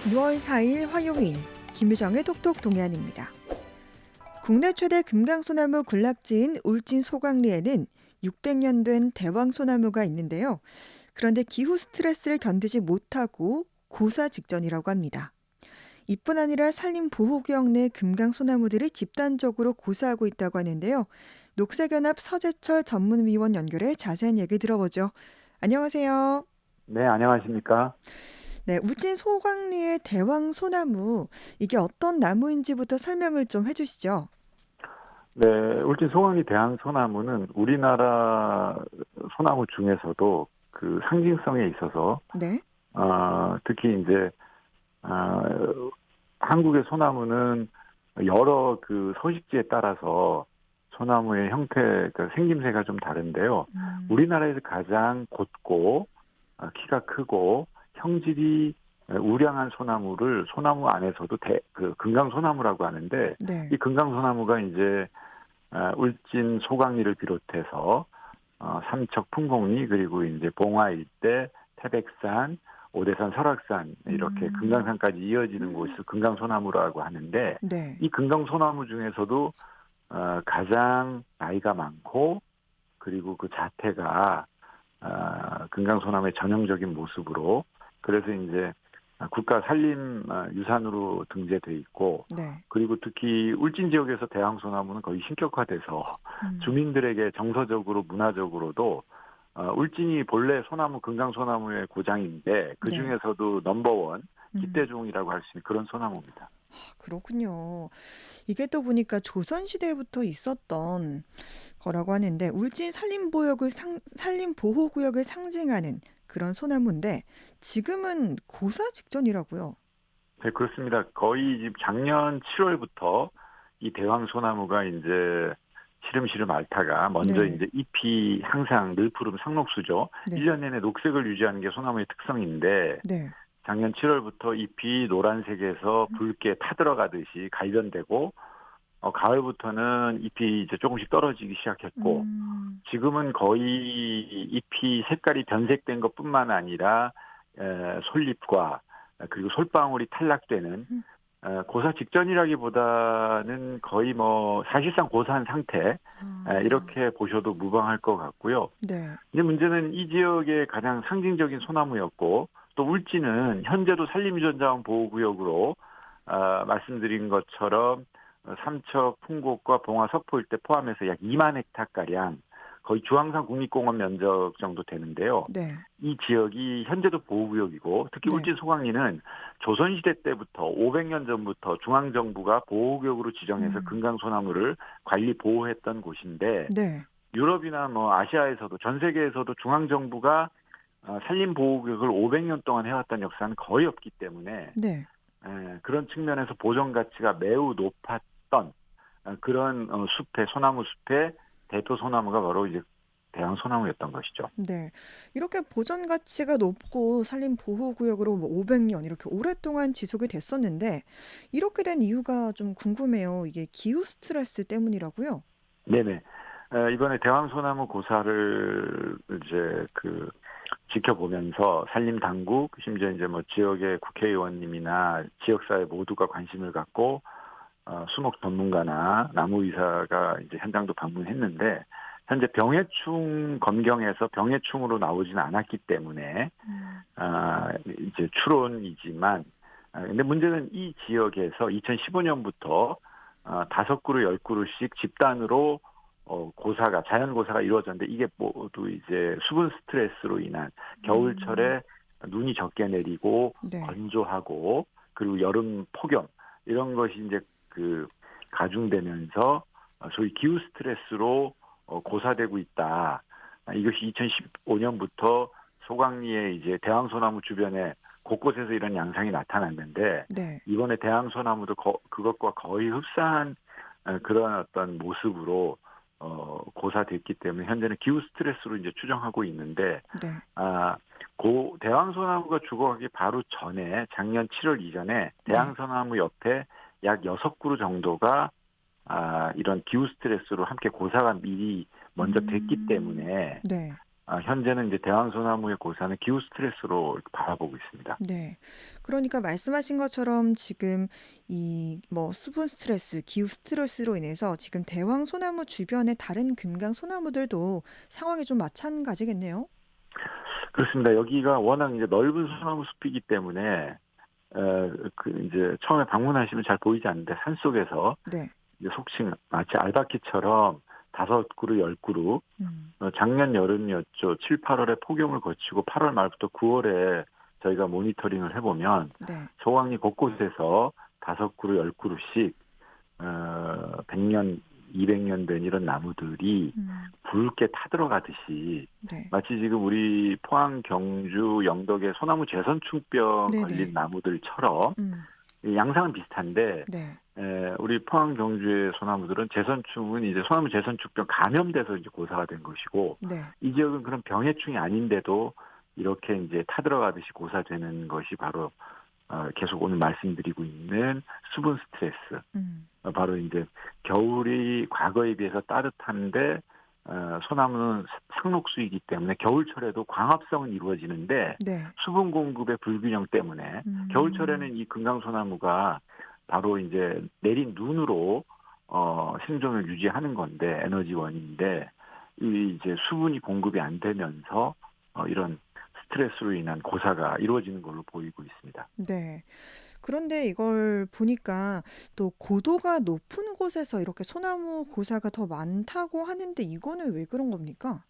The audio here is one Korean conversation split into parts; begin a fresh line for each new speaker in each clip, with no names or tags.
6월 4일 화요일 김유정의 톡톡 동해안입니다. 국내 최대 금강소나무 군락지인 울진 소강리에는 600년 된 대왕소나무가 있는데요. 그런데 기후 스트레스를 견디지 못하고 고사 직전이라고 합니다. 이뿐 아니라 산림보호구역 내 금강소나무들이 집단적으로 고사하고 있다고 하는데요. 녹색연합 서재철 전문위원 연결해 자세한 얘기 들어보죠. 안녕하세요.
네, 안녕하십니까?
네, 울진 소광리의 대왕소나무, 이게 어떤 나무인지부터 설명을 좀 해주시죠.
네, 울진 소강리 대왕소나무는 우리나라 소나무 중에서도 그 상징성에 있어서,
네,
특히 이제, 어, 한국의 소나무는 여러 그 서식지에 따라서 소나무의 형태, 그 생김새가 좀 다른데요.
음,
우리나라에서 가장 곧고, 키가 크고, 형질이 우량한 소나무를 소나무 안에서도 그 금강소나무라고 하는데,
네,
이 금강소나무가 이제 울진 소강리를 비롯해서 삼척 풍곡리 그리고 이제 봉화 일대 태백산 오대산 설악산 이렇게
음,
금강산까지 이어지는 곳을 금강소나무라고 하는데
네,
이 금강소나무 중에서도 가장 나이가 많고 그리고 그 자태가 금강소나무의 전형적인 모습으로 그래서 이제 국가 산림 유산으로 등재돼 있고
네,
그리고 특히 울진 지역에서 대왕소나무는 거의 신격화돼서
음,
주민들에게 정서적으로 문화적으로도 울진이 본래 소나무 금강소나무의 고장인데 그
네,
중에서도 넘버원
음,
기대종이라고 할 수 있는 그런 소나무입니다.
그렇군요. 이게 또 보니까 조선시대부터 있었던 거라고 하는데, 울진 산림보호구역을 상징하는 그런 소나무인데, 지금은 고사 직전이라고요.
네, 그렇습니다. 거의 지금 작년 7월부터 이 대왕소나무가 이제 시름시름 앓다가 먼저
네,
이제 잎이 항상 늘푸름 상록수죠.
네,
1년 내내 녹색을 유지하는 게 소나무의 특성인데
네,
작년 7월부터 잎이 노란색에서 붉게 타들어가듯이 갈변되고 가을부터는 잎이 이제 조금씩 떨어지기 시작했고
음,
지금은 거의 잎이 색깔이 변색된 것뿐만 아니라 솔잎과 그리고 솔방울이 탈락되는
음,
고사 직전이라기보다는 거의 뭐 사실상 고사한 상태
아,
이렇게 보셔도 무방할 것 같고요.
네.
이제 문제는 이 지역의 가장 상징적인 소나무였고 또 울진은 현재도 산림유전자원 보호구역으로 말씀드린 것처럼 삼척, 풍곡과 봉화, 석포 일대 포함해서 약 2만 헥타가량 거의 주황산 국립공원 면적 정도 되는데요.
네.
이 지역이 현재도 보호구역이고 특히
네.
울진 소강리는 조선시대 때부터 500년 전부터 중앙정부가 보호구역으로 지정해서
음.
금강소나무를 관리 보호했던 곳인데
네.
유럽이나 뭐 아시아에서도 전 세계에서도 중앙정부가 산림보호구역을 500년 동안 해왔던 역사는 거의 없기 때문에
네.
그런 측면에서 보존 가치가 매우 높았던 그런 숲의 소나무 숲의 대표 소나무가 바로 이제 대왕 소나무였던 것이죠.
네. 이렇게 보전 가치가 높고 산림 보호 구역으로 뭐 500년 이렇게 오랫동안 지속이 됐었는데 이렇게 된 이유가 좀 궁금해요. 이게 기후 스트레스 때문이라고요?
네네. 이번에 대왕 소나무 고사를 이제 그 지켜보면서 산림 당국 심지어 이제 뭐 지역의 국회의원님이나 지역사회 모두가 관심을 갖고 수목 전문가나 나무의사가 이제 현장도 방문했는데 현재 병해충 검경에서 병해충으로 나오지는 않았기 때문에
음.
이제 추론이지만 근데 문제는 이 지역에서 2015년부터 5그루 10그루씩 집단으로 고사가 자연 고사가 이루어졌는데 이게 모두 이제 수분 스트레스로 인한
음.
겨울철에 눈이 적게 내리고
네.
건조하고 그리고 여름 폭염 이런 것이 이제 그 가중되면서 소위 기후 스트레스로 고사되고 있다. 이것이 2015년부터 소강리의 이제 대왕소나무 주변에 곳곳에서 이런 양상이 나타났는데
네.
이번에 대왕소나무도 그것과 거의 흡사한 그런 어떤 모습으로 고사됐기 때문에 현재는 기후 스트레스로 이제 추정하고 있는데
네.
아, 고 대왕소나무가 죽어가기 바로 전에 작년 7월 이전에
네.
대왕소나무 옆에 약 6그루 정도가 이런 기후 스트레스로 함께 고사가 미리 먼저 됐기
음.
때문에
네.
현재는 이제 대왕소나무의 고사는 기후 스트레스로 이렇게 바라보고 있습니다.
네. 그러니까 말씀하신 것처럼 지금 이 뭐 수분 스트레스, 기후 스트레스로 인해서 지금 대왕 소나무 주변의 다른 금강 소나무들도 상황이 좀 마찬가지겠네요.
그렇습니다. 여기가 워낙 이제 넓은 소나무 숲이기 때문에 그 이제 처음에 방문하시면 잘 보이지 않는데 산속에서
네.
이제 속칭 마치 알바끼처럼 5그루, 10그루
음.
작년 여름이었죠. 7, 8월에 폭염을 거치고 8월 말부터 9월에 저희가 모니터링을 해보면
네.
소강리 곳곳에서 5그루, 10그루씩 100년, 200년 된 이런 나무들이
음.
붉게 타들어가듯이
네.
마치 지금 우리 포항, 경주, 영덕에 소나무 재선충병 걸린
네네.
나무들처럼 이 양상은 비슷한데
네.
우리 포항, 경주의 소나무들은 재선충은 이제 소나무 재선충병 감염돼서 이제 고사가 된 것이고
네.
이 지역은 그런 병해충이 아닌데도 이렇게 이제 타들어가듯이 고사되는 것이 바로 계속 오늘 말씀드리고 있는 수분 스트레스.
음.
바로 이제 겨울이 과거에 비해서 따뜻한데 소나무는 상록수이기 때문에 겨울철에도 광합성은 이루어지는데
네.
수분 공급의 불균형 때문에
음.
겨울철에는 이 금강소나무가 바로 이제 내린 눈으로 생존을 유지하는 건데 에너지 원인인데 이 이제 수분이 공급이 안 되면서 이런 스트레스로 인한 고사가 이루어지는 걸로 보이고 있습니다.
네. 그런데 이걸 보니까 또 고도가 높은 곳에서 이렇게 소나무 고사가 더 많다고 하는데 이거는 왜 그런 겁니까?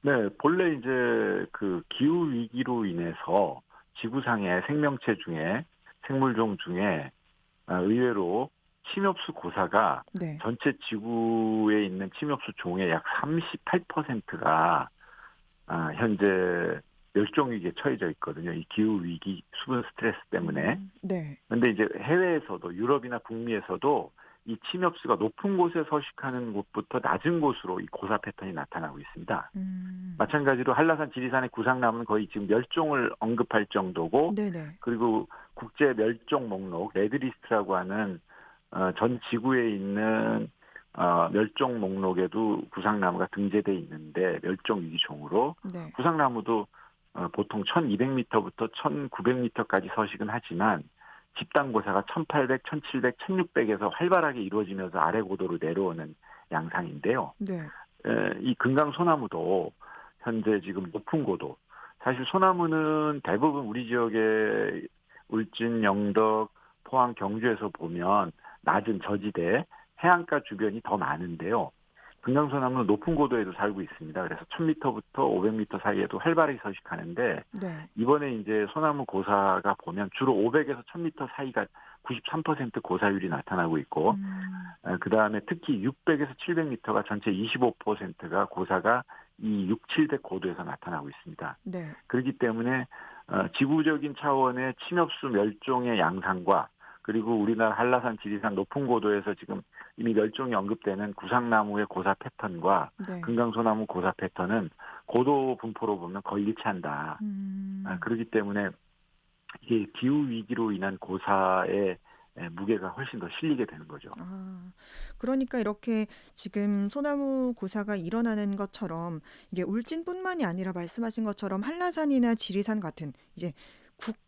네, 본래 이제 그 기후 위기로 인해서 지구상의 생명체 중에 생물종 중에 의외로 침엽수 고사가
네.
전체 지구에 있는 침엽수 종의 약 38%가 현재 멸종 위기에 처해져 있거든요. 이 기후 위기 수분 스트레스 때문에.
네.
근데 이제 해외에서도 유럽이나 북미에서도 이 침엽수가 높은 곳에 서식하는 곳부터 낮은 곳으로 이 고사 패턴이 나타나고 있습니다.
음.
마찬가지로 한라산 지리산의 구상나무는 거의 지금 멸종을 언급할 정도고
네네.
그리고 국제 멸종 목록 레드리스트라고 하는 전 지구에 있는 멸종 목록에도 구상나무가 등재돼 있는데 멸종 위기종으로
네.
구상나무도 보통 1200m부터 1900m까지 서식은 하지만 집단 고사가 1800, 1700, 1600에서 활발하게 이루어지면서 아래 고도로 내려오는 양상인데요.
네.
이 금강 소나무도 현재 지금 높은 고도. 사실 소나무는 대부분 우리 지역의 울진, 영덕, 포항, 경주에서 보면 낮은 저지대, 해안가 주변이 더 많은데요. 금강소나무는 높은 고도에도 살고 있습니다. 그래서 1000m부터 500m 사이에도 활발히 서식하는데
네.
이번에 이제 소나무 고사가 보면 주로 500에서 1000m 사이가 93% 고사율이 나타나고 있고 그다음에 특히 600에서 700m가 전체 25%가 고사가 이 6, 700 고도에서 나타나고 있습니다.
네.
그렇기 때문에 지구적인 차원의 침엽수 멸종의 양상과 그리고 우리나라 한라산, 지리산 높은 고도에서 지금 이미 멸종이 언급되는 구상나무의 고사 패턴과
네.
금강소나무 고사 패턴은 고도 분포로 보면 거의 일치한다. 그렇기 때문에 이게 기후 위기로 인한 고사의 무게가 훨씬 더 실리게 되는 거죠.
그러니까 이렇게 지금 소나무 고사가 일어나는 것처럼 이게 울진뿐만이 아니라 말씀하신 것처럼 한라산이나 지리산 같은 이제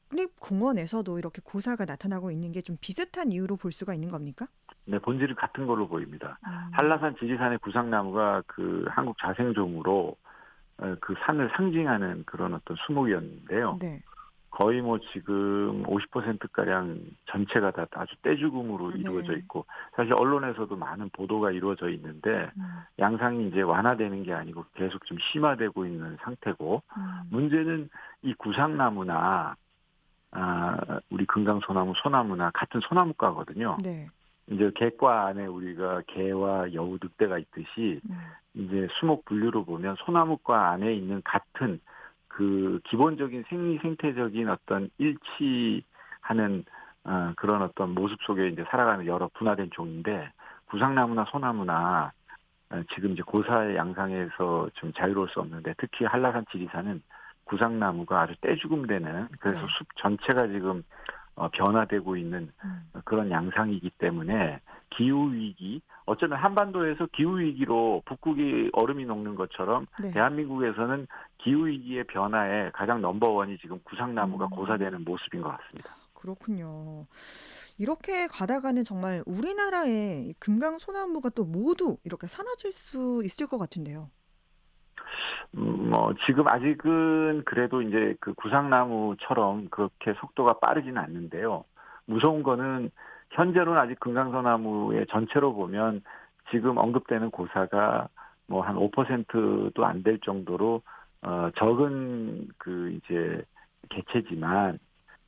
국립공원에서도 이렇게 고사가 나타나고 있는 게 좀 비슷한 이유로 볼 수가 있는 겁니까?
네, 본질이 같은 걸로 보입니다. 한라산, 지리산의 구상나무가 그 한국 자생종으로 그 산을 상징하는 그런 어떤 수목이었는데요.
네.
거의 뭐 지금 50%가량 전체가 다 아주 떼죽음으로 이루어져
네.
있고 사실 언론에서도 많은 보도가 이루어져 있는데 양상이 이제 완화되는 게 아니고 계속 좀 심화되고 있는 상태고 문제는 이 구상나무나 우리 금강소나무, 소나무나 같은 소나무과거든요.
네.
이제 개과 안에 우리가 개와 여우, 늑대가 있듯이 이제 수목 분류로 보면 소나무과 안에 있는 같은 그 기본적인 생태적인 어떤 일치하는 그런 어떤 모습 속에 이제 살아가는 여러 분화된 종인데 구상나무나 소나무나 지금 이제 고사의 양상에서 좀 자유로울 수 없는데 특히 한라산, 지리산은 구상나무가 아주 떼죽음되는 그래서
네.
숲 전체가 지금 변화되고 있는 그런 양상이기 때문에 기후 위기, 어쩌면 한반도에서 기후 위기로 북극이 얼음이 녹는 것처럼
네.
대한민국에서는 기후 위기의 변화에 가장 넘버원이 지금 구상나무가
음.
고사되는 모습인 것 같습니다.
그렇군요. 이렇게 가다가는 정말 우리나라의 이 금강소나무가 또 모두 이렇게 사라질 수 있을 것 같은데요.
뭐 지금 아직은 그래도 이제 그 구상나무처럼 그렇게 속도가 빠르지는 않는데요. 무서운 거는 현재로는 아직 금강소나무의 전체로 보면 지금 언급되는 고사가 뭐 한 5%도 안 될 정도로 적은 그 이제 개체지만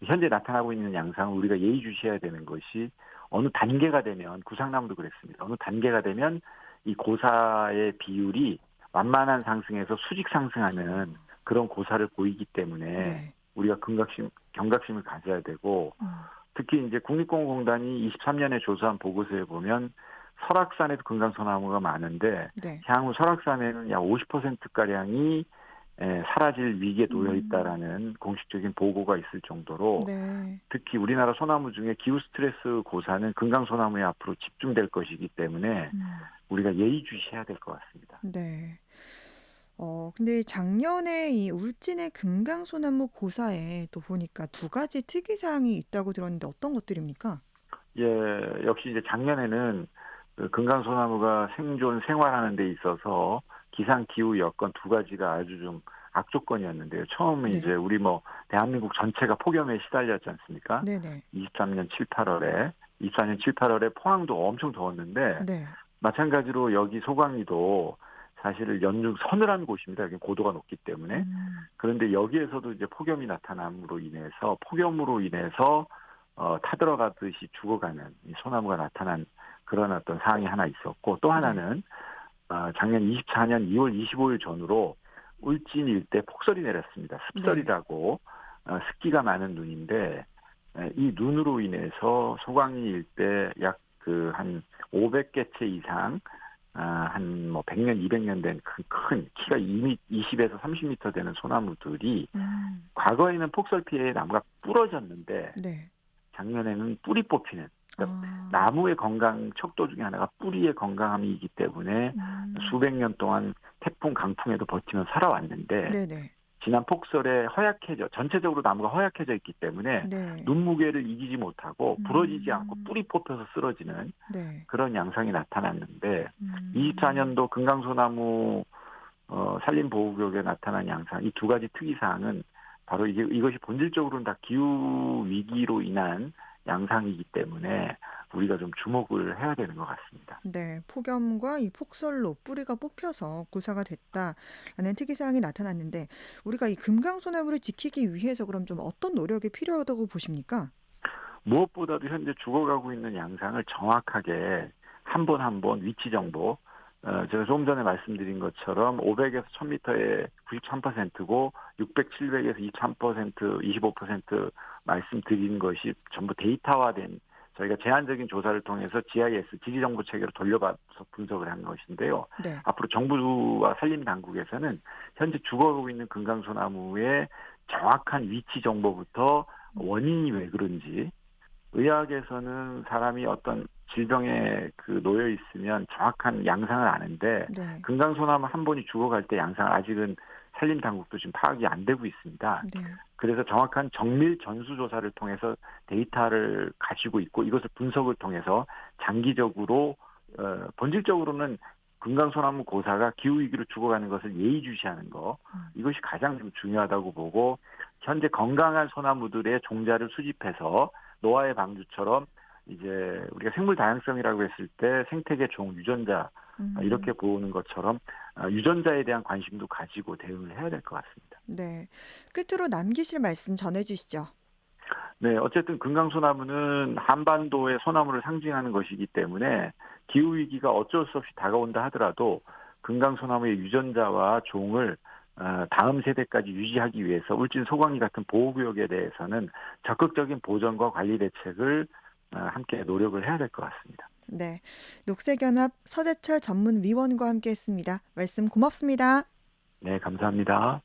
현재 나타나고 있는 양상을 우리가 예의주시해야 되는 것이 어느 단계가 되면 구상나무도 그랬습니다. 어느 단계가 되면 이 고사의 비율이 완만한 상승에서 수직 상승하는 그런 고사를 보이기 때문에
네.
우리가 경각심을 가져야 되고
음.
특히 이제 국립공원공단이 23년에 조사한 보고서에 보면 설악산에도 금강소나무가 많은데
네.
향후 설악산에는 약 50%가량이 사라질 위기에 놓여
음.
있다라는 공식적인 보고가 있을 정도로
네.
특히 우리나라 소나무 중에 기후 스트레스 고사는 금강소나무에 앞으로 집중될 것이기 때문에
음.
우리가 예의주시해야 될 것 같습니다.
네. 근데 작년에 이 울진의 금강소나무 고사에 또 보니까 두 가지 특이사항이 있다고 들었는데 어떤 것들입니까?
예, 역시 이제 작년에는 그 금강소나무가 생존 생활하는 데 있어서 기상 기후 여건 두 가지가 아주 좀 악조건이었는데요. 처음에
네.
이제 우리 뭐 대한민국 전체가 폭염에 시달렸지 않습니까?
네네.
23년 7, 8월에 24년 7, 8월에 포항도 엄청 더웠는데
네.
마찬가지로 여기 소강리도 사실 연중 서늘한 곳입니다. 여기 고도가 높기 때문에.
음.
그런데 여기에서도 이제 폭염이 나타남으로 인해서 폭염으로 인해서 타들어가듯이 죽어가는 이 소나무가 나타난 그런 어떤 사항이 하나 있었고 또
네.
하나는 작년 24년 2월 25일 전후로 울진 일대 폭설이 내렸습니다.
네.
습설이라고 습기가 많은 눈인데 이 눈으로 인해서 소강리 일대 약 그 한 500개체 이상 한 뭐 100년, 200년 된 큰 키가 20에서 30m 되는 소나무들이
음.
과거에는 폭설 피해에 나무가 부러졌는데
네.
작년에는 뿌리 뽑히는 그러니까
아.
나무의 건강 척도 중에 하나가 뿌리의 건강함이기 때문에
음.
수백 년 동안 태풍 강풍에도 버티며 살아왔는데
네네.
지난 폭설에 전체적으로 나무가 허약해져 있기 때문에
네.
눈무게를 이기지 못하고 부러지지 않고
음.
뿌리 뽑혀서 쓰러지는
네.
그런 양상이 나타났는데
음.
24년도 금강소나무 산림보호구역에 나타난 양상 이 두 가지 특이사항은 바로 이것이 본질적으로는 다 기후 위기로 인한 양상이기 때문에 우리가 좀 주목을 해야 되는 것 같습니다.
네. 폭염과 이 폭설로 뿌리가 뽑혀서 고사가 됐다라는 특이사항이 나타났는데 우리가 이 금강소나무를 지키기 위해서 그럼 좀 어떤 노력이 필요하다고 보십니까?
무엇보다도 현재 죽어가고 있는 양상을 정확하게 한 번 한 번 위치 정보, 제가 조금 전에 말씀드린 것처럼 500에서 1000m에 93%고 600, 700에서 23%, 25% 말씀드린 것이 전부 데이터화된 저희가 제한적인 조사를 통해서 GIS, 지리정보 체계로 돌려봐서 분석을 한 것인데요.
네.
앞으로 정부와 산림당국에서는 현재 죽어가고 있는 금강소나무의 정확한 위치 정보부터
음.
원인이 왜 그런지 의학에서는 사람이 어떤 질병에 놓여 있으면 정확한 양상을 아는데
네.
금강소나무 한 번이 죽어갈 때 양상을 아직은 산림 당국도 지금 파악이 안 되고 있습니다.
네.
그래서 정확한 정밀 전수 조사를 통해서 데이터를 가지고 있고 이것을 분석을 통해서 장기적으로 본질적으로는 금강소나무 고사가 기후 위기로 죽어가는 것을 예의주시하는 거 이것이 가장 좀 중요하다고 보고 현재 건강한 소나무들의 종자를 수집해서 노화의 방주처럼 이제 우리가 생물 다양성이라고 했을 때 생태계 종 유전자
음.
이렇게 보는 것처럼 유전자에 대한 관심도 가지고 대응을 해야 될 것 같습니다.
네. 끝으로 남기실 말씀 전해 주시죠.
네, 어쨌든 금강소나무는 한반도의 소나무를 상징하는 것이기 때문에 기후 위기가 어쩔 수 없이 다가온다 하더라도 금강소나무의 유전자와 종을 다음 세대까지 유지하기 위해서 울진 소강리 같은 보호구역에 대해서는 적극적인 보전과 관리 대책을 함께 노력을 해야 될 것 같습니다.
네. 녹색연합 서대철 전문위원과 함께 했습니다. 말씀 고맙습니다.
네, 감사합니다.